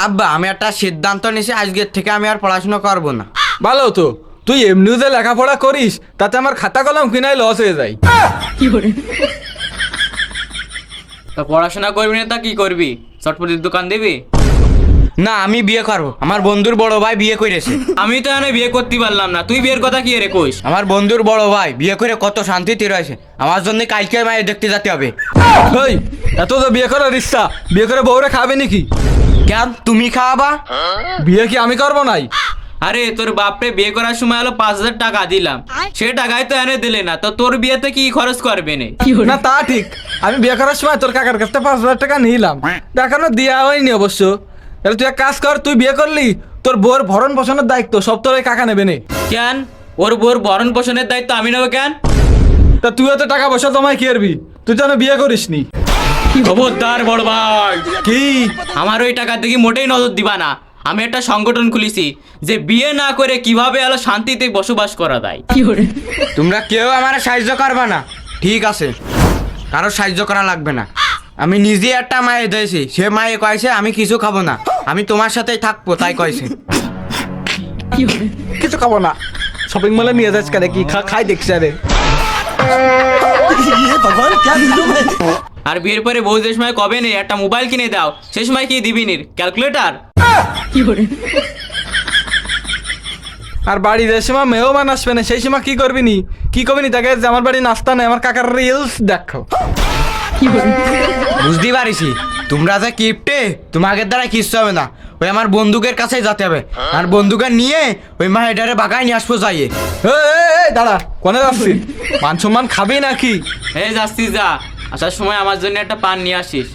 আব্বা আমি একটা সিদ্ধান্ত নিয়েছি, আজকের থেকে আমি আর পড়াশোনা করবো না। ভালো তো, তুই এমনিও যে লেখাপড়া করিস তাতে আমার খাতা কলম কিনাই লস হয়ে যায়। তা পড়াশোনা করবি না তা কি করবি? চটপটির দোকান দিবি? না আমি বিয়ে করবো, আমার বন্ধুর বড় ভাই বিয়ে করেছে। আমি তো এখানে বিয়ে করতে পারলাম না, তুই বিয়ের কথা কি রে কইস? আমার বন্ধুর বড় ভাই বিয়ে করে কত শান্তিতে রয়েছে, আমার জন্য কালকে মায়ের দেখতে যেতে হবে। ওই এত তো বিয়ে করার ইচ্ছা, বিয়ে করে বউরে খাবে নাকি? কেন তুমি খাওয়াবা? বিয়ে কি আমি করবো নাই? আরে তোর বাপরে বিয়ে করার সময় হলো 5,000 টাকা দিলাম, সে টাকায় তো এনে দিলে না, তো তোর বিয়েতে কি খরচ করবে না? না তা ঠিক, আমি বিয়ে করার সময় তোর কাকার কাছে 5,000 টাকা নিলাম, এখনো দেওয়া হয়নি অবশ্য। তাহলে তুই এক কাজ কর, তুই বিয়ে করলি, তোর বউর ভরণ পোষণের দায়িত্ব সব তোর ওই কাকা নেবে নে। কেন ওর বোর ভরণ পোষণের দায়িত্ব আমি নেবো কেন? তা তুইও তো টাকা পয়সা তোমায় কি করবি, তুই তো বিয়ে করিস নি। খবরদার বড় ভাই, কি? আমার ওই টাকার দিকে মোটেই নজর দিবা না। আমি একটা সংগঠন খুলেছি যে বিয়ে না করে কিভাবে আলো শান্তিতে বসবাস করা যায়। তোমরা কেউ আমার সাহায্য করবে না? ঠিক আছে, কারো সাহায্য করা লাগবে না। আমি নিজে একটা মায়ে দিয়েছি, সে মায়ে কয়েছে আমি কিছু খাবো না, আমি তোমার সাথেই থাকবো, তাই কয়েছে। কিছু খাবো না, শপিং মলে নিয়ে যাস কেন? কি খাই দেখছি আরে। আর বিয়ের পরে বউ যে সময় কবে নেই একটা মোবাইল কিনে দাও, সে সময় কি দিবি নির ক্যালকুলেটার? আর বাড়ি যে সময় মেহমান আসবে না সেই সময় কি করবি নি? কি করবি নি তাকে যে আমার বাড়ি নাস্তা নেই, আমার কাকার রিলস দেখো। বুঝতে পারিছি তোমরা যে কিপটে, তোমাদের দ্বারা কিচ্ছু হবে না। ওই আমার বন্দুকের কাছেই যেতে হবে, আর বন্দুকের নিয়ে ওই মা এটারে বাগায় নিয়ে আসবো যাইয়ে। এই দাঁড়া, কোনে যাচ্ছি? মান সম্মান খাবি নাকি? হে যাচ্ছিস যা, আসার সময় আমার জন্য একটা পান নিয়ে আসিস।